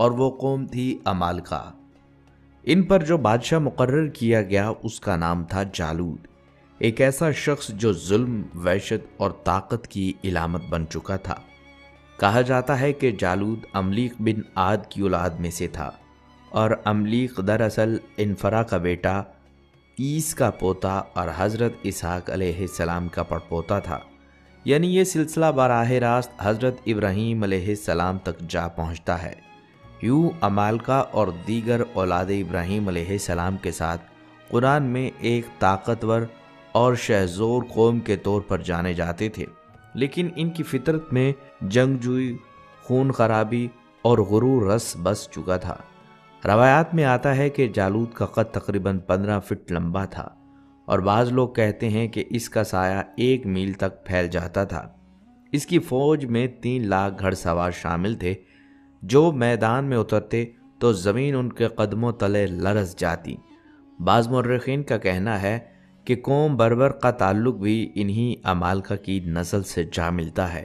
اور وہ قوم تھی عمالقہ۔ ان پر جو بادشاہ مقرر کیا گیا اس کا نام تھا جالود، ایک ایسا شخص جو ظلم، وحشت اور طاقت کی علامت بن چکا تھا۔ کہا جاتا ہے کہ جالود عملیق بن عاد کی اولاد میں سے تھا، اور عملیق دراصل انفرا کا بیٹا، عیس کا پوتا اور حضرت اسحاق علیہ السلام کا پڑپوتا تھا، یعنی یہ سلسلہ براہ راست حضرت ابراہیم علیہ السلام تک جا پہنچتا ہے۔ یوں عمالقہ اور دیگر اولاد ابراہیم علیہ السلام کے ساتھ قرآن میں ایک طاقتور اور شہزور قوم کے طور پر جانے جاتے تھے، لیکن ان کی فطرت میں جنگجوئی، خون خرابی اور غرور رس بس چکا تھا۔ روایات میں آتا ہے کہ جالود کا قد تقریباً 15 فٹ لمبا تھا، اور بعض لوگ کہتے ہیں کہ اس کا سایہ 1 میل تک پھیل جاتا تھا۔ اس کی فوج میں 3 لاکھ گھڑ سوار شامل تھے، جو میدان میں اترتے تو زمین ان کے قدموں تلے لرز جاتی۔ بعض مورخین کا کہنا ہے کہ قوم بربر کا تعلق بھی انہی عمالقہ کی نسل سے جا ملتا ہے۔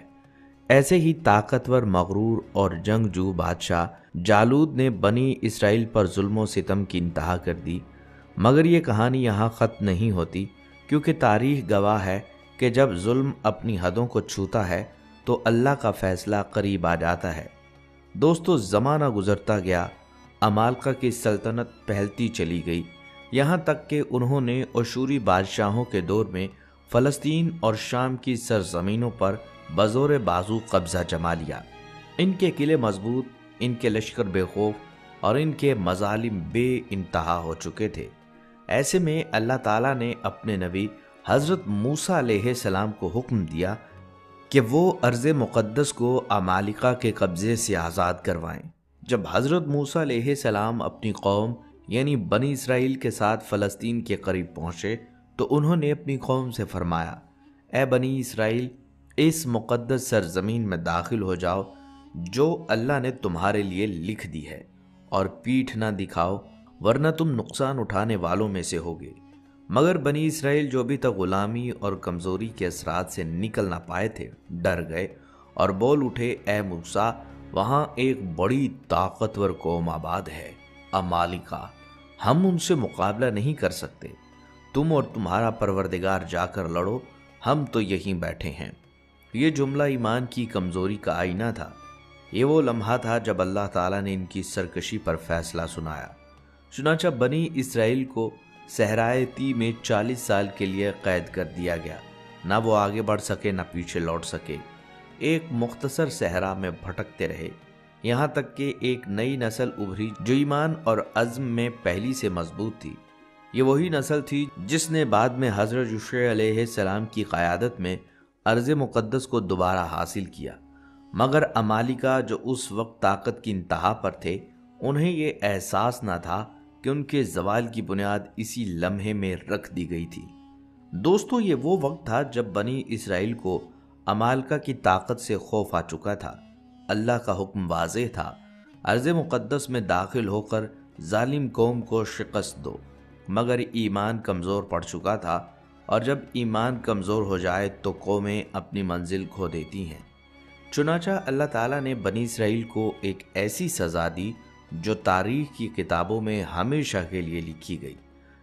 ایسے ہی طاقتور، مغرور اور جنگجو بادشاہ جالود نے بنی اسرائیل پر ظلم و ستم کی انتہا کر دی، مگر یہ کہانی یہاں ختم نہیں ہوتی، کیونکہ تاریخ گواہ ہے کہ جب ظلم اپنی حدوں کو چھوتا ہے تو اللہ کا فیصلہ قریب آ جاتا ہے۔ دوستو، زمانہ گزرتا گیا، عمالقہ کی سلطنت پھیلتی چلی گئی، یہاں تک کہ انہوں نے اشوری بادشاہوں کے دور میں فلسطین اور شام کی سرزمینوں پر بزور بازو قبضہ جما لیا۔ ان کے قلعے مضبوط، ان کے لشکر بے خوف اور ان کے مظالم بے انتہا ہو چکے تھے۔ ایسے میں اللہ تعالیٰ نے اپنے نبی حضرت موسیٰ علیہ السلام کو حکم دیا کہ وہ ارض مقدس کو عمالقہ کے قبضے سے آزاد کروائیں۔ جب حضرت موسیٰ علیہ السلام اپنی قوم یعنی بنی اسرائیل کے ساتھ فلسطین کے قریب پہنچے تو انہوں نے اپنی قوم سے فرمایا، اے بنی اسرائیل، اس مقدس سرزمین میں داخل ہو جاؤ جو اللہ نے تمہارے لیے لکھ دی ہے، اور پیٹھ نہ دکھاؤ ورنہ تم نقصان اٹھانے والوں میں سے ہوگے۔ مگر بنی اسرائیل جو ابھی تک غلامی اور کمزوری کے اثرات سے نکل نہ پائے تھے، ڈر گئے اور بول اٹھے، اے موسیٰ، وہاں ایک بڑی طاقتور قوم آباد ہے، عمالقہ، ہم ان سے مقابلہ نہیں کر سکتے، تم اور تمہارا پروردگار جا کر لڑو، ہم تو یہیں بیٹھے ہیں۔ یہ جملہ ایمان کی کمزوری کا آئینہ تھا۔ یہ وہ لمحہ تھا جب اللہ تعالیٰ نے ان کی سرکشی پر فیصلہ سنایا۔ چنانچہ بنی اسرائیل کو صحرائے طی میں 40 سال کے لیے قید کر دیا گیا، نہ وہ آگے بڑھ سکے نہ پیچھے لوٹ سکے، ایک مختصر صحرا میں بھٹکتے رہے، یہاں تک کہ ایک نئی نسل ابھری جو ایمان اور عزم میں پہلی سے مضبوط تھی۔ یہ وہی نسل تھی جس نے بعد میں حضرت یوشع علیہ السلام کی قیادت میں ارض مقدس کو دوبارہ حاصل کیا۔ مگر عمالقہ جو اس وقت طاقت کی انتہا پر تھے، انہیں یہ احساس نہ تھا کہ ان کے زوال کی بنیاد اسی لمحے میں رکھ دی گئی تھی۔ دوستو، یہ وہ وقت تھا جب بنی اسرائیل کو عمالقہ کی طاقت سے خوف آ چکا تھا۔ اللہ کا حکم واضح تھا، ارض مقدس میں داخل ہو کر ظالم قوم کو شکست دو، مگر ایمان کمزور پڑ چکا تھا، اور جب ایمان کمزور ہو جائے تو قومیں اپنی منزل کھو دیتی ہیں۔ چنانچہ اللہ تعالیٰ نے بنی اسرائیل کو ایک ایسی سزا دی جو تاریخ کی کتابوں میں ہمیشہ کے لیے لکھی گئی۔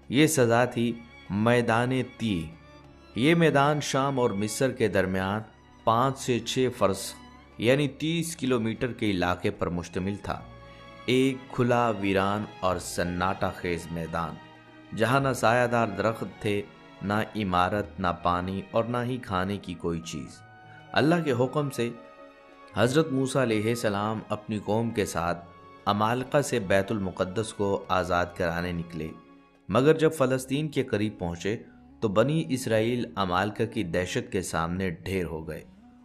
یہ سزا تھی میدان تیہ۔ یہ میدان شام اور مصر کے درمیان 5 سے 6 فرسخ یعنی 30 کلومیٹر کے علاقے پر مشتمل تھا، ایک کھلا، ویران اور سناٹا خیز میدان جہاں نہ سایہ دار درخت تھے، نہ عمارت، نہ پانی اور نہ ہی کھانے کی کوئی چیز۔ اللہ کے حکم سے حضرت موسیٰ علیہ السلام اپنی قوم کے ساتھ عمالقہ سے بیت المقدس کو آزاد کرانے نکلے، مگر جب فلسطین کے قریب پہنچے تو بنی اسرائیل عمالقہ کی دہشت کے سامنے ڈھیر ہو گئے،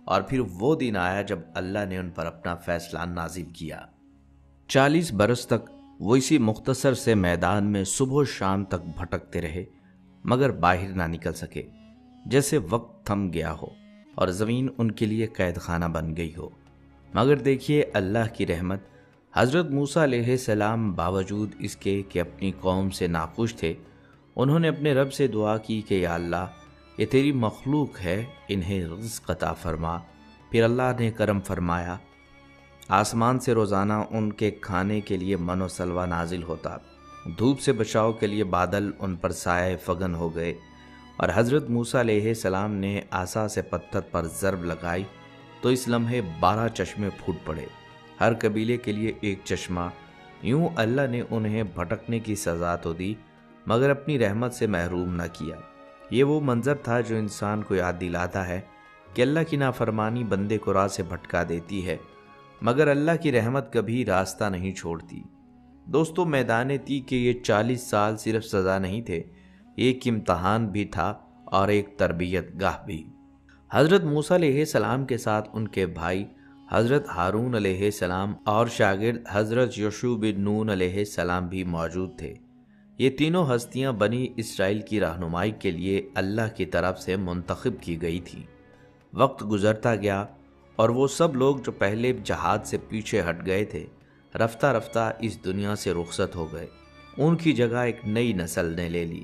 اور پھر وہ دن آیا جب اللہ نے ان پر اپنا فیصلہ نازل کیا۔ 40 برس تک وہ اسی مختصر سے میدان میں صبح و شام تک بھٹکتے رہے، مگر باہر نہ نکل سکے، جیسے وقت تھم گیا ہو اور زمین ان کے لیے قید خانہ بن گئی ہو۔ مگر دیکھیے اللہ کی رحمت، حضرت موسیٰ علیہ السلام باوجود اس کے کہ اپنی قوم سے ناخوش تھے، انہوں نے اپنے رب سے دعا کی کہ یا اللہ، یہ تیری مخلوق ہے، انہیں رزق عطا فرما۔ پھر اللہ نے کرم فرمایا، آسمان سے روزانہ ان کے کھانے کے لیے من و سلوہ نازل ہوتا، دھوپ سے بچاؤ کے لیے بادل ان پر سائے فگن ہو گئے، اور حضرت موسیٰ علیہ السلام نے عصا سے پتھر پر ضرب لگائی تو اس لمحے 12 چشمے پھوٹ پڑے، ہر قبیلے کے لیے ایک چشمہ۔ یوں اللہ نے انہیں بھٹکنے کی سزا تو دی مگر اپنی رحمت سے محروم نہ کیا۔ یہ وہ منظر تھا جو انسان کو یاد دلاتا ہے کہ اللہ کی نافرمانی بندے کو راہ سے بھٹکا دیتی ہے، مگر اللہ کی رحمت کبھی راستہ نہیں چھوڑتی۔ دوستو، میدان تی کے یہ 40 سال صرف سزا نہیں تھے، ایک امتحان بھی تھا اور ایک تربیت گاہ بھی۔ حضرت موسیٰ علیہ السلام کے ساتھ ان کے بھائی حضرت ہارون علیہ السلام اور شاگرد حضرت یوشع بن نون علیہ السلام بھی موجود تھے۔ یہ تینوں ہستیاں بنی اسرائیل کی رہنمائی کے لیے اللہ کی طرف سے منتخب کی گئی تھیں۔ وقت گزرتا گیا اور وہ سب لوگ جو پہلے جہاد سے پیچھے ہٹ گئے تھے، رفتہ رفتہ اس دنیا سے رخصت ہو گئے۔ ان کی جگہ ایک نئی نسل نے لے لی،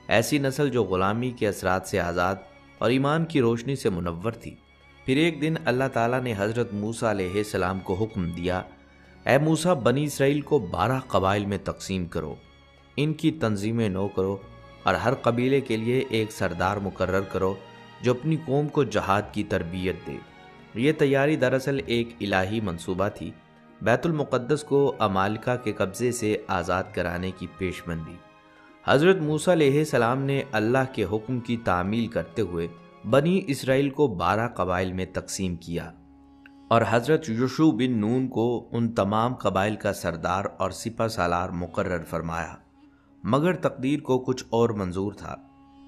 ایسی نسل جو غلامی کے اثرات سے آزاد اور ایمان کی روشنی سے منور تھی۔ پھر ایک دن اللہ تعالیٰ نے حضرت موسیٰ علیہ السلام کو حکم دیا، اے موسیٰ، بنی اسرائیل کو 12 قبائل میں تقسیم کرو، ان کی تنظیمیں نو کرو اور ہر قبیلے کے لیے ایک سردار مقرر کرو جو اپنی قوم کو جہاد کی تربیت دے۔ یہ تیاری دراصل ایک الہی منصوبہ تھی، بیت المقدس کو عمالقہ کے قبضے سے آزاد کرانے کی پیشبندی۔ حضرت موسیٰ علیہ السلام نے اللہ کے حکم کی تعمیل کرتے ہوئے بنی اسرائیل کو 12 قبائل میں تقسیم کیا اور حضرت یوشع بن نون کو ان تمام قبائل کا سردار اور سپہ سالار مقرر فرمایا۔ مگر تقدیر کو کچھ اور منظور تھا۔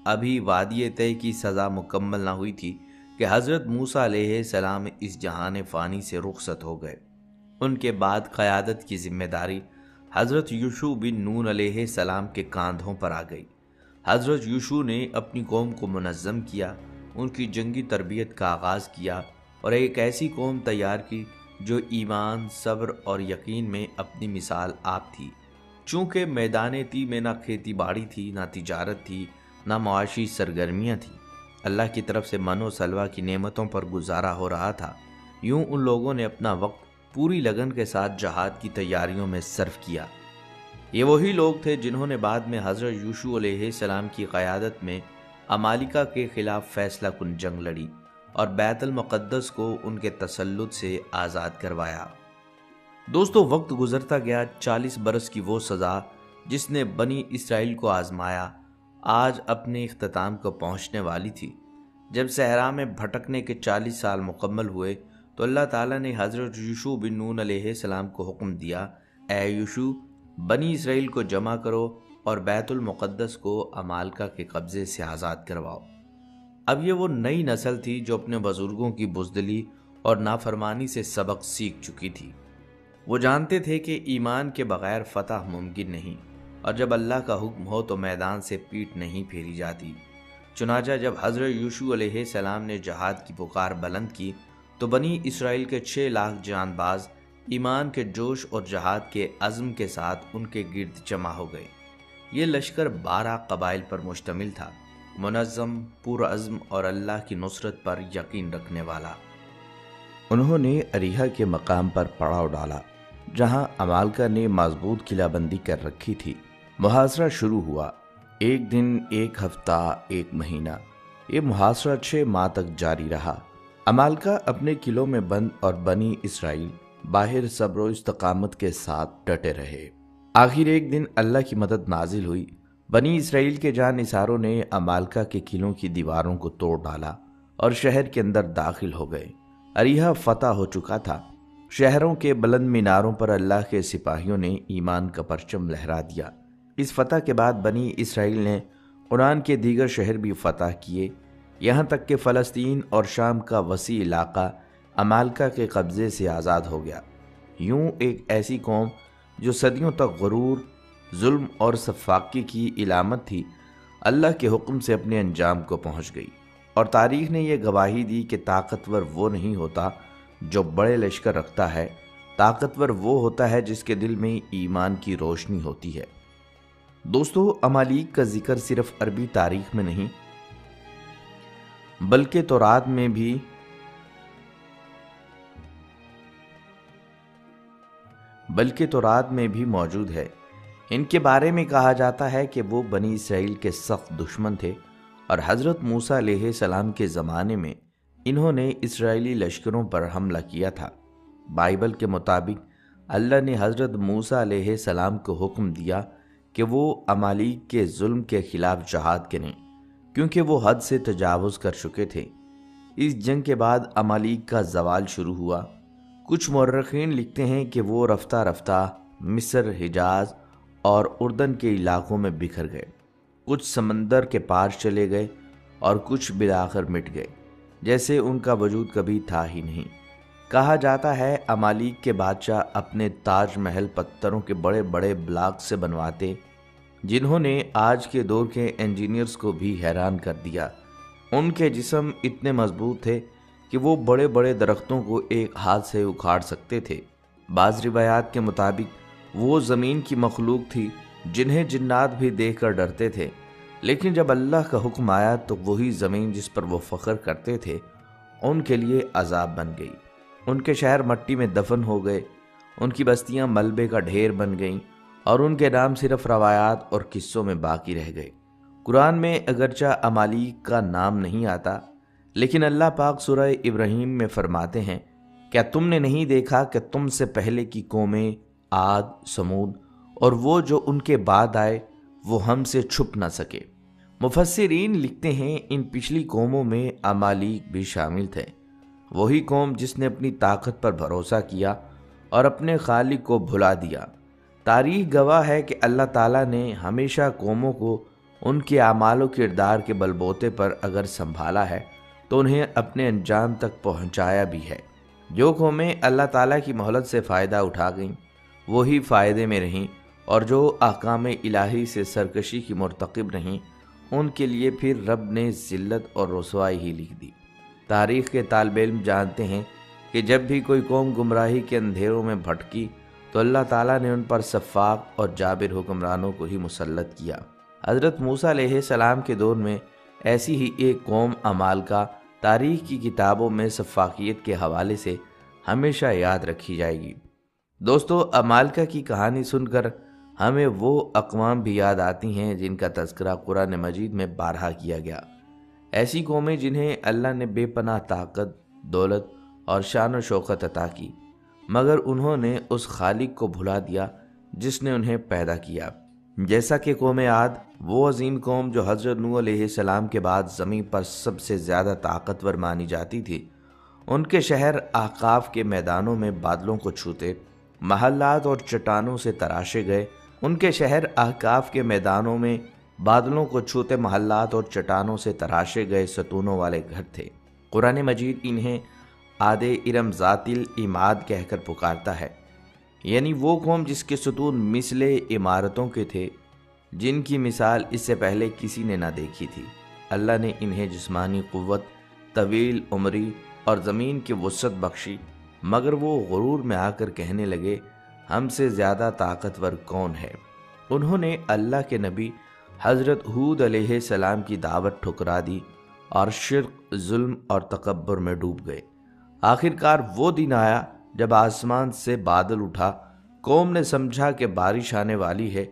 ابھی وعدے طے کی سزا مکمل نہ ہوئی تھی کہ حضرت موسیٰ علیہ السلام اس جہان فانی سے رخصت ہو گئے۔ ان کے بعد قیادت کی ذمہ داری حضرت یوشع بن نون علیہ السلام کے کاندھوں پر آ گئی۔ حضرت یوشع نے اپنی قوم کو منظم کیا، ان کی جنگی تربیت کا آغاز کیا اور ایک ایسی قوم تیار کی جو ایمان، صبر اور یقین میں اپنی مثال آپ تھی۔ چونکہ میدان تی میں نہ کھیتی باڑی تھی، نہ تجارت تھی، نہ معاشی سرگرمیاں تھیں، اللہ کی طرف سے من و سلوہ کی نعمتوں پر گزارا ہو رہا تھا۔ یوں ان لوگوں نے اپنا وقت پوری لگن کے ساتھ جہاد کی تیاریوں میں صرف کیا۔ یہ وہی لوگ تھے جنہوں نے بعد میں حضرت یوشع علیہ السلام کی قیادت میں عمالقہ کے خلاف فیصلہ کن جنگ لڑی اور بیت المقدس کو ان کے تسلط سے آزاد کروایا۔ دوستو، وقت گزرتا گیا، 40 برس کی وہ سزا جس نے بنی اسرائیل کو آزمایا آج اپنے اختتام کو پہنچنے والی تھی۔ جب صحرا میں بھٹکنے کے 40 سال مکمل ہوئے تو اللہ تعالیٰ نے حضرت یوشع بن نون علیہ السلام کو حکم دیا، اے یوشع، بنی اسرائیل کو جمع کرو اور بیت المقدس کو عمالقہ کے قبضے سے آزاد کرواؤ۔ اب یہ وہ نئی نسل تھی جو اپنے بزرگوں کی بزدلی اور نافرمانی سے سبق سیکھ چکی تھی۔ وہ جانتے تھے کہ ایمان کے بغیر فتح ممکن نہیں، اور جب اللہ کا حکم ہو تو میدان سے پیٹھ نہیں پھیری جاتی۔ چنانچہ جب حضرت یوشع علیہ السلام نے جہاد کی پکار بلند کی تو بنی اسرائیل کے 6 لاکھ جان باز ایمان کے جوش اور جہاد کے عزم کے ساتھ ان کے گرد جمع ہو گئے۔ یہ لشکر 12 قبائل پر مشتمل تھا، منظم، پرعزم اور اللہ کی نصرت پر یقین رکھنے والا۔ انہوں نے اریحا کے مقام پر پڑاؤ ڈالا جہاں عمالقہ نے مضبوط قلعہ بندی کر رکھی تھی۔ محاصرہ شروع ہوا، ایک دن، ایک ہفتہ، ایک مہینہ، یہ محاصرہ 6 ماہ تک جاری رہا۔ عمالقہ اپنے قلعوں میں بند اور بنی اسرائیل باہر صبر و استقامت کے ساتھ ڈٹے رہے۔ آخر ایک دن اللہ کی مدد نازل ہوئی، بنی اسرائیل کے جانثاروں نے عمالقہ کے قلعوں کی دیواروں کو توڑ ڈالا اور شہر کے اندر داخل ہو گئے۔ اریحا فتح ہو چکا تھا۔ شہروں کے بلند میناروں پر اللہ کے سپاہیوں نے ایمان کا پرچم لہرا دیا۔ اس فتح کے بعد بنی اسرائیل نے قرآن کے دیگر شہر بھی فتح کیے، یہاں تک کہ فلسطین اور شام کا وسیع علاقہ عمالقہ کے قبضے سے آزاد ہو گیا۔ یوں ایک ایسی قوم جو صدیوں تک غرور، ظلم اور سفاکی کی علامت تھی، اللہ کے حکم سے اپنے انجام کو پہنچ گئی، اور تاریخ نے یہ گواہی دی کہ طاقتور وہ نہیں ہوتا جو بڑے لشکر رکھتا ہے، طاقتور وہ ہوتا ہے جس کے دل میں ایمان کی روشنی ہوتی ہے۔ دوستو، عمالیق کا ذکر صرف عربی تاریخ میں نہیں بلکہ تورات میں بھی بلکہ تورات میں بھی موجود ہے۔ ان کے بارے میں کہا جاتا ہے کہ وہ بنی اسرائیل کے سخت دشمن تھے اور حضرت موسیٰ علیہ السلام کے زمانے میں انہوں نے اسرائیلی لشکروں پر حملہ کیا تھا۔ بائبل کے مطابق اللہ نے حضرت موسیٰ علیہ السلام کو حکم دیا کہ وہ عمالیق کے ظلم کے خلاف جہاد کریں، کیونکہ وہ حد سے تجاوز کر چکے تھے۔ اس جنگ کے بعد عمالیق کا زوال شروع ہوا۔ کچھ مورخین لکھتے ہیں کہ وہ رفتہ رفتہ مصر، حجاز اور اردن کے علاقوں میں بکھر گئے، کچھ سمندر کے پار چلے گئے اور کچھ بالآخر مٹ گئے، جیسے ان کا وجود کبھی تھا ہی نہیں۔ کہا جاتا ہے عمالیق کے بادشاہ اپنے تاج محل پتھروں کے بڑے بڑے بلاک سے بنواتے، جنہوں نے آج کے دور کے انجینئرز کو بھی حیران کر دیا۔ ان کے جسم اتنے مضبوط تھے کہ وہ بڑے بڑے درختوں کو ایک ہاتھ سے اکھاڑ سکتے تھے۔ بعض روایات کے مطابق وہ زمین کی مخلوق تھی جنہیں جنات بھی دیکھ کر ڈرتے تھے، لیکن جب اللہ کا حکم آیا تو وہی زمین جس پر وہ فخر کرتے تھے ان کے لیے عذاب بن گئی۔ ان کے شہر مٹی میں دفن ہو گئے، ان کی بستیاں ملبے کا ڈھیر بن گئیں اور ان کے نام صرف روایات اور قصوں میں باقی رہ گئے۔ قرآن میں اگرچہ عمالیق کا نام نہیں آتا، لیکن اللہ پاک سورہ ابراہیم میں فرماتے ہیں، کیا تم نے نہیں دیکھا کہ تم سے پہلے کی قومیں عاد، سمود اور وہ جو ان کے بعد آئے وہ ہم سے چھپ نہ سکے۔ مفسرین لکھتے ہیں ان پچھلی قوموں میں عمالیق بھی شامل تھے، وہی قوم جس نے اپنی طاقت پر بھروسہ کیا اور اپنے خالق کو بھلا دیا۔ تاریخ گواہ ہے کہ اللہ تعالیٰ نے ہمیشہ قوموں کو ان کے اعمال و کردار کے بلبوتے پر اگر سنبھالا ہے تو انہیں اپنے انجام تک پہنچایا بھی ہے۔ جو قومیں اللہ تعالیٰ کی مہلت سے فائدہ اٹھا گئیں وہی فائدے میں رہیں، اور جو احکام الہی سے سرکشی کی مرتکب رہیں ان کے لیے پھر رب نے ذلت اور رسوائی ہی لکھ دی۔ تاریخ کے طالب علم جانتے ہیں کہ جب بھی کوئی قوم گمراہی کے اندھیروں میں بھٹکی تو اللہ تعالیٰ نے ان پر سفاق اور جابر حکمرانوں کو ہی مسلط کیا۔ حضرت موسیٰ علیہ السلام کے دور میں ایسی ہی ایک قوم عمالقہ تاریخ کی کتابوں میں سفاکیت کے حوالے سے ہمیشہ یاد رکھی جائے گی۔ دوستو، عمالقہ کی کہانی سن کر ہمیں وہ اقوام بھی یاد آتی ہیں جن کا تذکرہ قرآن مجید میں بارہا کیا گیا۔ ایسی قومیں جنہیں اللہ نے بے پناہ طاقت، دولت اور شان و شوکت عطا کی، مگر انہوں نے اس خالق کو بھلا دیا جس نے انہیں پیدا کیا۔ جیسا کہ قوم عاد، وہ عظیم قوم جو حضرت نوح علیہ السلام کے بعد زمین پر سب سے زیادہ طاقتور مانی جاتی تھی، ان کے شہر احقاف کے میدانوں میں بادلوں کو چھوتے محلات اور چٹانوں سے تراشے گئے۔ ان کے شہر احقاف کے میدانوں میں بادلوں کو چھوتے محلات اور چٹانوں سے تراشے گئے ستونوں والے گھر تھے۔ قرآن مجید انہیں عاد ارم ذات العماد کہہ کر پکارتا ہے، یعنی وہ قوم جس کے ستون مثل عمارتوں کے تھے، جن کی مثال اس سے پہلے کسی نے نہ دیکھی تھی۔ اللہ نے انہیں جسمانی قوت، طویل عمری اور زمین کی وسعت بخشی، مگر وہ غرور میں آ کر کہنے لگے، ہم سے زیادہ طاقتور کون ہے؟ انہوں نے اللہ کے نبی حضرت ہود علیہ السلام کی دعوت ٹھکرا دی اور شرک، ظلم اور تکبر میں ڈوب گئے۔ آخرکار وہ دن آیا جب آسمان سے بادل اٹھا، قوم نے سمجھا کہ بارش آنے والی ہے،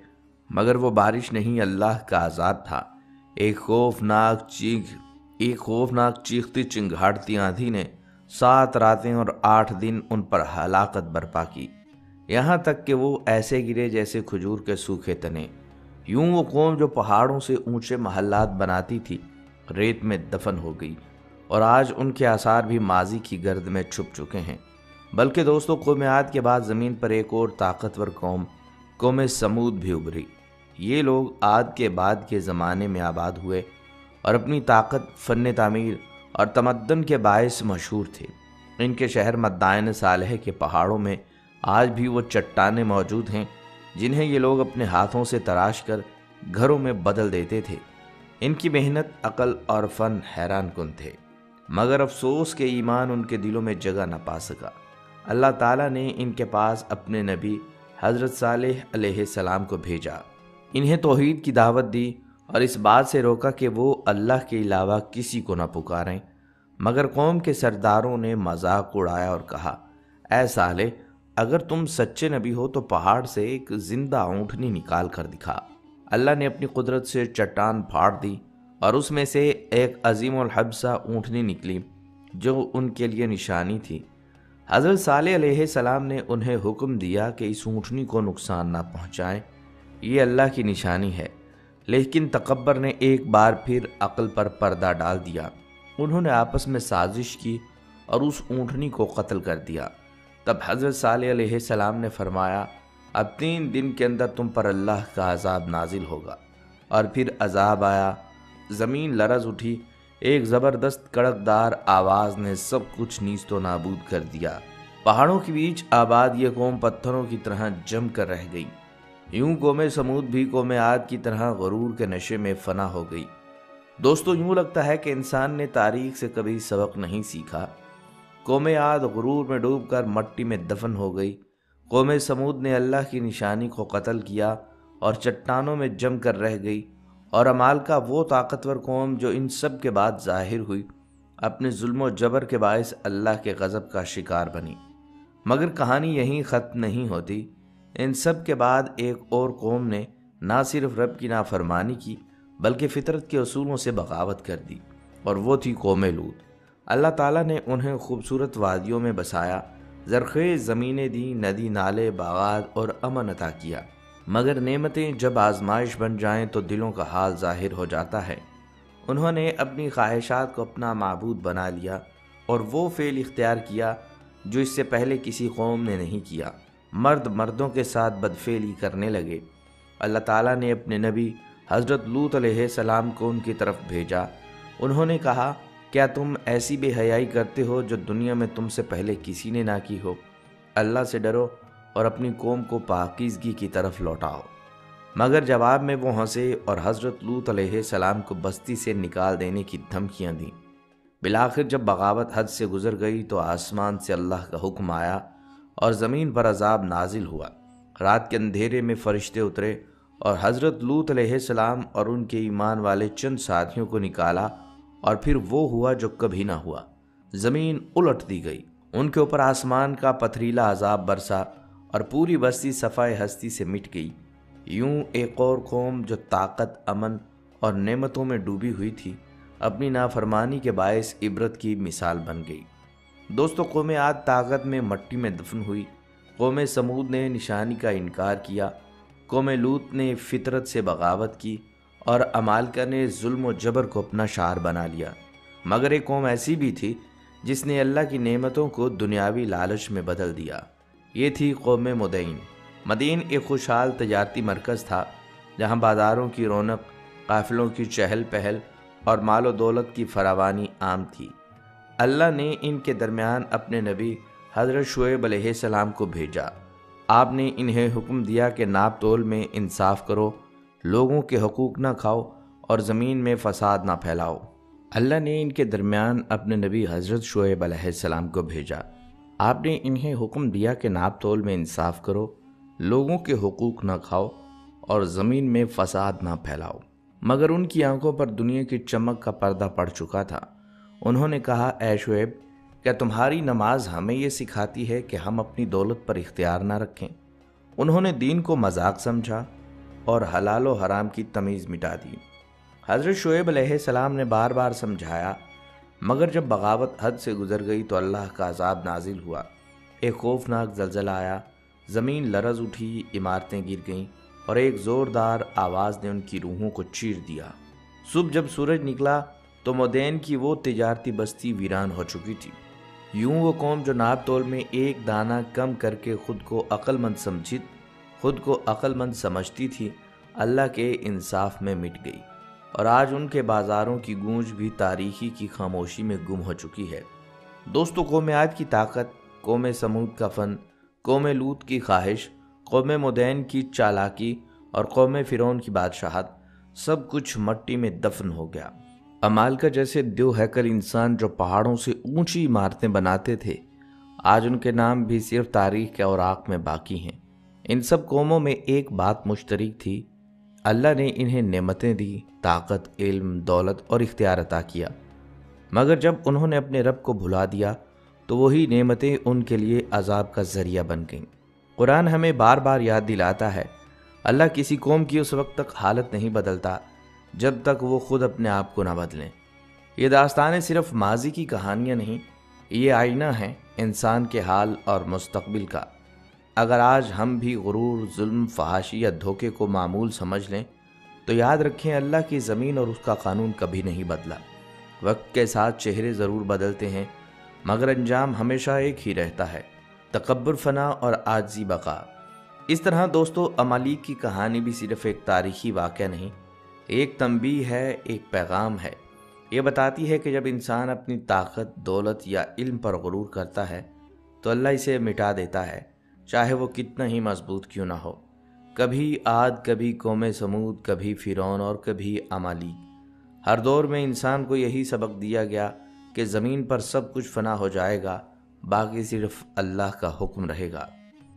مگر وہ بارش نہیں، اللہ کا عذاب تھا۔ ایک خوفناک چیختی چنگھاڑتی آندھی نے 7 راتیں اور 8 دن ان پر ہلاکت برپا کی، یہاں تک کہ وہ ایسے گرے جیسے کھجور کے سوکھے تنے۔ یوں وہ قوم جو پہاڑوں سے اونچے محلات بناتی تھی ریت میں دفن ہو گئی، اور آج ان کے آثار بھی ماضی کی گرد میں چھپ چکے ہیں۔ بلکہ دوستو، قوم عاد کے بعد زمین پر ایک اور طاقتور قوم سمود بھی ابھری۔ یہ لوگ عاد کے بعد کے زمانے میں آباد ہوئے اور اپنی طاقت، فن تعمیر اور تمدن کے باعث مشہور تھے۔ ان کے شہر مدائن صالح کے پہاڑوں میں آج بھی وہ چٹانیں موجود ہیں جنہیں یہ لوگ اپنے ہاتھوں سے تراش کر گھروں میں بدل دیتے تھے۔ ان کی محنت، عقل اور فن حیران کن تھے، مگر افسوس کہ ایمان ان کے دلوں میں جگہ نہ پا سکا۔ اللہ تعالیٰ نے ان کے پاس اپنے نبی حضرت صالح علیہ السلام کو بھیجا، انہیں توحید کی دعوت دی اور اس بات سے روکا کہ وہ اللہ کے علاوہ کسی کو نہ پکاریں، مگر قوم کے سرداروں نے مذاق اڑایا اور کہا، اے صالح، اگر تم سچے نبی ہو تو پہاڑ سے ایک زندہ اونٹنی نکال کر دکھا۔ اللہ نے اپنی قدرت سے چٹان پھاڑ دی اور اس میں سے ایک عظیم الحبسہ اونٹنی نکلی جو ان کے لیے نشانی تھی۔ حضرت صالح علیہ السلام نے انہیں حکم دیا کہ اس اونٹنی کو نقصان نہ پہنچائیں، یہ اللہ کی نشانی ہے۔ لیکن تکبر نے ایک بار پھر عقل پر پردہ ڈال دیا۔ انہوں نے آپس میں سازش کی اور اس اونٹنی کو قتل کر دیا۔ تب حضرت صالح علیہ السلام نے فرمایا، اب 3 دن کے اندر تم پر اللہ کا عذاب نازل ہوگا۔ اور پھر عذاب آیا، زمین لرز اٹھی، ایک زبردست کڑکدار آواز نے سب کچھ نیست و نابود کر دیا۔ پہاڑوں کے بیچ آباد یہ قوم پتھروں کی طرح جم کر رہ گئی۔ یوں قوم سمود بھی قوم عاد کی طرح غرور کے نشے میں فنا ہو گئی۔ دوستو، یوں لگتا ہے کہ انسان نے تاریخ سے کبھی سبق نہیں سیکھا۔ قوم عاد غرور میں ڈوب کر مٹی میں دفن ہو گئی۔ قوم سمود نے اللہ کی نشانی کو قتل کیا اور چٹانوں میں جم کر رہ گئی، اور عمالقہ وہ طاقتور قوم جو ان سب کے بعد ظاہر ہوئی، اپنے ظلم و جبر کے باعث اللہ کے غضب کا شکار بنی۔ مگر کہانی یہیں ختم نہیں ہوتی۔ ان سب کے بعد ایک اور قوم نے نہ صرف رب کی نافرمانی کی بلکہ فطرت کے اصولوں سے بغاوت کر دی، اور وہ تھی قوم لوط۔ اللہ تعالیٰ نے انہیں خوبصورت وادیوں میں بسایا، زرخیز زمینیں دی، ندی نالے، باغات اور امن عطا کیا۔ مگر نعمتیں جب آزمائش بن جائیں تو دلوں کا حال ظاہر ہو جاتا ہے۔ انہوں نے اپنی خواہشات کو اپنا معبود بنا لیا اور وہ فعل اختیار کیا جو اس سے پہلے کسی قوم نے نہیں کیا۔ مرد مردوں کے ساتھ بدفعلی کرنے لگے۔ اللہ تعالیٰ نے اپنے نبی حضرت لوط علیہ السلام کو ان کی طرف بھیجا۔ انہوں نے کہا، کیا تم ایسی بے حیائی کرتے ہو جو دنیا میں تم سے پہلے کسی نے نہ کی ہو؟ اللہ سے ڈرو اور اپنی قوم کو پاکیزگی کی طرف لوٹاؤ۔ مگر جواب میں وہ ہنسے اور حضرت لوط علیہ السلام کو بستی سے نکال دینے کی دھمکیاں دیں۔ بالآخر جب بغاوت حد سے گزر گئی تو آسمان سے اللہ کا حکم آیا اور زمین پر عذاب نازل ہوا۔ رات کے اندھیرے میں فرشتے اترے اور حضرت لوط علیہ السلام اور ان کے ایمان والے چند ساتھیوں کو نکالا، اور پھر وہ ہوا جو کبھی نہ ہوا۔ زمین الٹ دی گئی، ان کے اوپر آسمان کا پتھریلا عذاب برسا اور پوری بستی صفائے ہستی سے مٹ گئی۔ یوں ایک اور قوم جو طاقت، امن اور نعمتوں میں ڈوبی ہوئی تھی، اپنی نافرمانی کے باعث عبرت کی مثال بن گئی۔ دوستو، قوم عاد طاقت میں مٹی میں دفن ہوئی، قوم سمود نے نشانی کا انکار کیا، قوم لوط نے فطرت سے بغاوت کی، اور عمالقہ نے ظلم و جبر کو اپنا شعار بنا لیا۔ مگر ایک قوم ایسی بھی تھی جس نے اللہ کی نعمتوں کو دنیاوی لالچ میں بدل دیا۔ یہ تھی قوم مدین۔ مدین ایک خوشحال تجارتی مرکز تھا جہاں بازاروں کی رونق، قافلوں کی چہل پہل اور مال و دولت کی فراوانی عام تھی۔ اللہ نے ان کے درمیان اپنے نبی حضرت شعیب علیہ السلام کو بھیجا۔ آپ نے انہیں حکم دیا کہ ناپ تول میں انصاف کرو، لوگوں کے حقوق نہ کھاؤ اور زمین میں فساد نہ پھیلاؤ۔ اللہ نے ان کے درمیان اپنے نبی حضرت شعیب علیہ السلام کو بھیجا۔ آپ نے انہیں حکم دیا کہ ناپ تول میں انصاف کرو، لوگوں کے حقوق نہ کھاؤ اور زمین میں فساد نہ پھیلاؤ۔ مگر ان کی آنکھوں پر دنیا کی چمک کا پردہ پڑ چکا تھا۔ انہوں نے کہا، اے شعیب، کیا تمہاری نماز ہمیں یہ سکھاتی ہے کہ ہم اپنی دولت پر اختیار نہ رکھیں؟ انہوں نے دین کو مذاق سمجھا اور حلال و حرام کی تمیز مٹا دی۔ حضرت شعیب علیہ السلام نے بار بار سمجھایا، مگر جب بغاوت حد سے گزر گئی تو اللہ کا عذاب نازل ہوا۔ ایک خوفناک زلزلہ آیا، زمین لرز اٹھی، عمارتیں گر گئیں اور ایک زوردار آواز نے ان کی روحوں کو چیر دیا۔ صبح جب سورج نکلا تو مدین کی وہ تجارتی بستی ویران ہو چکی تھی۔ یوں وہ قوم جو ناپ تول میں ایک دانہ کم کر کے خود کو عقل مند سمجھتی تھی، اللہ کے انصاف میں مٹ گئی، اور آج ان کے بازاروں کی گونج بھی تاریخی کی خاموشی میں گم ہو چکی ہے۔ دوستو، قوم عاد کی طاقت، قوم سمود کا فن، قوم لوط کی خواہش، قوم مدین کی چالاکی اور قوم فرعون کی بادشاہت، سب کچھ مٹی میں دفن ہو گیا۔ عمالقہ جیسے دیو ہیکل انسان جو پہاڑوں سے اونچی عمارتیں بناتے تھے، آج ان کے نام بھی صرف تاریخ کے اوراق میں باقی ہیں۔ ان سب قوموں میں ایک بات مشترک تھی، اللہ نے انہیں نعمتیں دی، طاقت، علم، دولت اور اختیار عطا کیا، مگر جب انہوں نے اپنے رب کو بھلا دیا تو وہی نعمتیں ان کے لیے عذاب کا ذریعہ بن گئیں۔ قرآن ہمیں بار بار یاد دلاتا ہے اللہ کسی قوم کی اس وقت تک حالت نہیں بدلتا جب تک وہ خود اپنے آپ کو نہ بدلیں۔ یہ داستانیں صرف ماضی کی کہانیاں نہیں، یہ آئینہ ہے انسان کے حال اور مستقبل کا۔ اگر آج ہم بھی غرور، ظلم، فحاشی یا دھوکے کو معمول سمجھ لیں تو یاد رکھیں اللہ کی زمین اور اس کا قانون کبھی نہیں بدلا۔ وقت کے ساتھ چہرے ضرور بدلتے ہیں مگر انجام ہمیشہ ایک ہی رہتا ہے، تکبر فنا اور عاجزی بقا۔ اس طرح دوستو، عمالیق کی کہانی بھی صرف ایک تاریخی واقعہ نہیں، ایک تنبیہ ہے، ایک پیغام ہے۔ یہ بتاتی ہے کہ جب انسان اپنی طاقت، دولت یا علم پر غرور کرتا ہے تو اللہ اسے مٹا دیتا ہے، چاہے وہ کتنا ہی مضبوط کیوں نہ ہو۔ کبھی عاد، کبھی قوم سمود، کبھی فرعون اور کبھی عمالیق۔ ہر دور میں انسان کو یہی سبق دیا گیا کہ زمین پر سب کچھ فنا ہو جائے گا، باقی صرف اللہ کا حکم رہے گا۔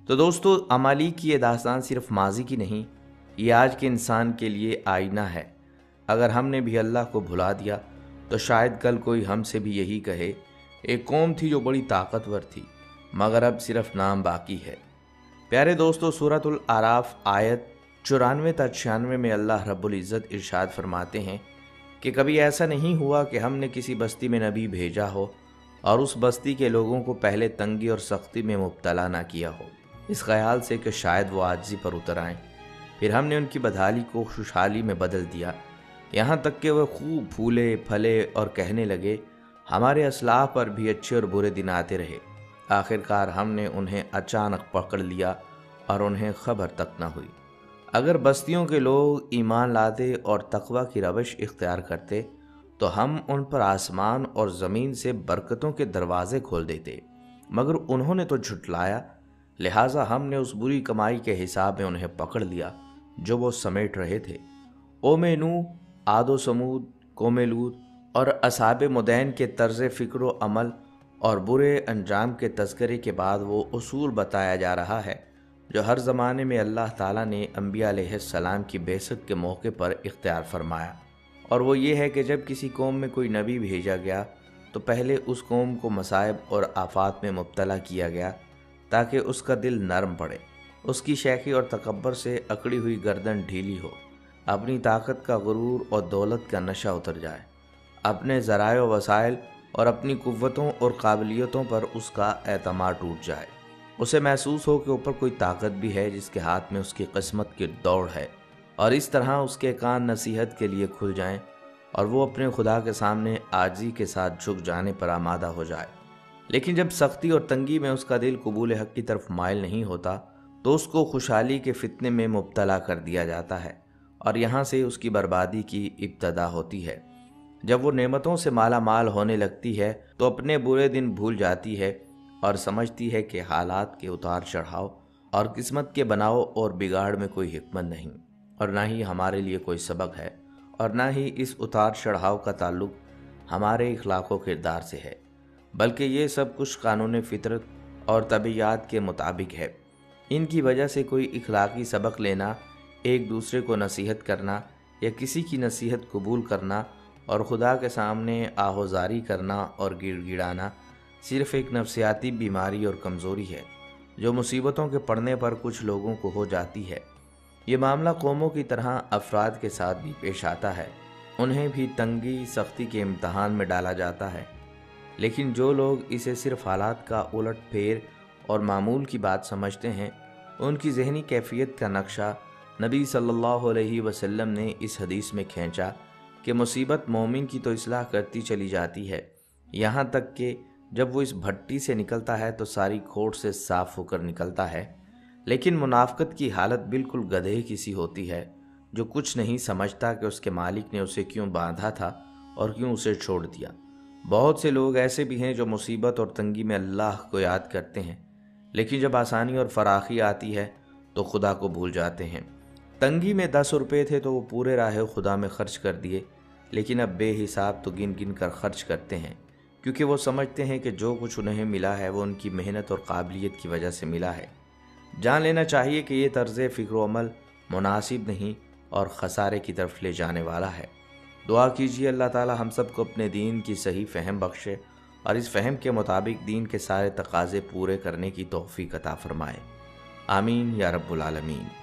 تو دوستو، عمالیق کی یہ داستان صرف ماضی کی نہیں، یہ آج کے انسان کے لیے آئینہ ہے۔ اگر ہم نے بھی اللہ کو بھلا دیا تو شاید کل کوئی ہم سے بھی یہی کہے، ایک قوم تھی جو بڑی طاقتور تھی مگر اب صرف نام باقی ہے۔ پیارے دوستو، سورۃ الاعراف آیت 94 تا 96 میں اللہ رب العزت ارشاد فرماتے ہیں کہ کبھی ایسا نہیں ہوا کہ ہم نے کسی بستی میں نبی بھیجا ہو اور اس بستی کے لوگوں کو پہلے تنگی اور سختی میں مبتلا نہ کیا ہو، اس خیال سے کہ شاید وہ عاجزی پر اتر آئیں۔ پھر ہم نے ان کی بدحالی کو خوشحالی میں بدل دیا، یہاں تک کہ وہ خوب پھولے پھلے اور کہنے لگے ہمارے اسلاف پر بھی اچھے اور برے دن آتے رہے۔ آخرکار ہم نے انہیں اچانک پکڑ لیا اور انہیں خبر تک نہ ہوئی۔ اگر بستیوں کے لوگ ایمان لاتے اور تقوی کی روش اختیار کرتے تو ہم ان پر آسمان اور زمین سے برکتوں کے دروازے کھول دیتے، مگر انہوں نے تو جھٹلایا، لہٰذا ہم نے اس بری کمائی کے حساب میں انہیں پکڑ لیا جو وہ سمیٹ رہے تھے۔ قوم نوح، عاد و سمود، قوم لوط اور اصحاب مدین کے طرز فکر و عمل اور برے انجام کے تذکرے کے بعد وہ اصول بتایا جا رہا ہے جو ہر زمانے میں اللہ تعالیٰ نے انبیاء علیہ السلام کی بعثت کے موقع پر اختیار فرمایا، اور وہ یہ ہے کہ جب کسی قوم میں کوئی نبی بھیجا گیا تو پہلے اس قوم کو مصائب اور آفات میں مبتلا کیا گیا تاکہ اس کا دل نرم پڑے، اس کی شیخی اور تکبر سے اکڑی ہوئی گردن ڈھیلی ہو، اپنی طاقت کا غرور اور دولت کا نشہ اتر جائے، اپنے ذرائع و وسائل اور اپنی قوتوں اور قابلیتوں پر اس کا اعتماد ٹوٹ جائے، اسے محسوس ہو کہ اوپر کوئی طاقت بھی ہے جس کے ہاتھ میں اس کی قسمت کی دوڑ ہے، اور اس طرح اس کے کان نصیحت کے لیے کھل جائیں اور وہ اپنے خدا کے سامنے عاجزی کے ساتھ جھک جانے پر آمادہ ہو جائے۔ لیکن جب سختی اور تنگی میں اس کا دل قبول حق کی طرف مائل نہیں ہوتا تو اس کو خوشحالی کے فتنے میں مبتلا کر دیا جاتا ہے، اور یہاں سے اس کی بربادی کی ابتدا ہوتی ہے۔ جب وہ نعمتوں سے مالا مال ہونے لگتی ہے تو اپنے برے دن بھول جاتی ہے اور سمجھتی ہے کہ حالات کے اتار چڑھاؤ اور قسمت کے بناؤ اور بگاڑ میں کوئی حکمت نہیں، اور نہ ہی ہمارے لیے کوئی سبق ہے، اور نہ ہی اس اتار چڑھاؤ کا تعلق ہمارے اخلاق و کردار سے ہے، بلکہ یہ سب کچھ قانون فطرت اور طبیعیات کے مطابق ہے۔ ان کی وجہ سے کوئی اخلاقی سبق لینا، ایک دوسرے کو نصیحت کرنا یا کسی کی نصیحت قبول کرنا اور خدا کے سامنے آہوزاری کرنا اور گڑ گڑانا صرف ایک نفسیاتی بیماری اور کمزوری ہے جو مصیبتوں کے پڑنے پر کچھ لوگوں کو ہو جاتی ہے۔ یہ معاملہ قوموں کی طرح افراد کے ساتھ بھی پیش آتا ہے، انہیں بھی تنگی سختی کے امتحان میں ڈالا جاتا ہے، لیکن جو لوگ اسے صرف حالات کا الٹ پھیر اور معمول کی بات سمجھتے ہیں، ان کی ذہنی کیفیت کا نقشہ نبی صلی اللہ علیہ وسلم نے اس حدیث میں کھینچا کہ مصیبت مومن کی تو اصلاح کرتی چلی جاتی ہے، یہاں تک کہ جب وہ اس بھٹی سے نکلتا ہے تو ساری کھوٹ سے صاف ہو کر نکلتا ہے، لیکن منافقت کی حالت بالکل گدھے کی سی ہوتی ہے جو کچھ نہیں سمجھتا کہ اس کے مالک نے اسے کیوں باندھا تھا اور کیوں اسے چھوڑ دیا۔ بہت سے لوگ ایسے بھی ہیں جو مصیبت اور تنگی میں اللہ کو یاد کرتے ہیں، لیکن جب آسانی اور فراخی آتی ہے تو خدا کو بھول جاتے ہیں۔ تنگی میں 10 روپے تھے تو وہ پورے راہ خدا میں خرچ کر دیے، لیکن اب بے حساب تو گن گن کر خرچ کرتے ہیں، کیونکہ وہ سمجھتے ہیں کہ جو کچھ انہیں ملا ہے وہ ان کی محنت اور قابلیت کی وجہ سے ملا ہے۔ جان لینا چاہیے کہ یہ طرز فکر و عمل مناسب نہیں اور خسارے کی طرف لے جانے والا ہے۔ دعا کیجیے اللہ تعالی ہم سب کو اپنے دین کی صحیح فہم بخشے اور اس فہم کے مطابق دین کے سارے تقاضے پورے کرنے کی توفیق عطا فرمائے۔ آمین یا رب العالمین۔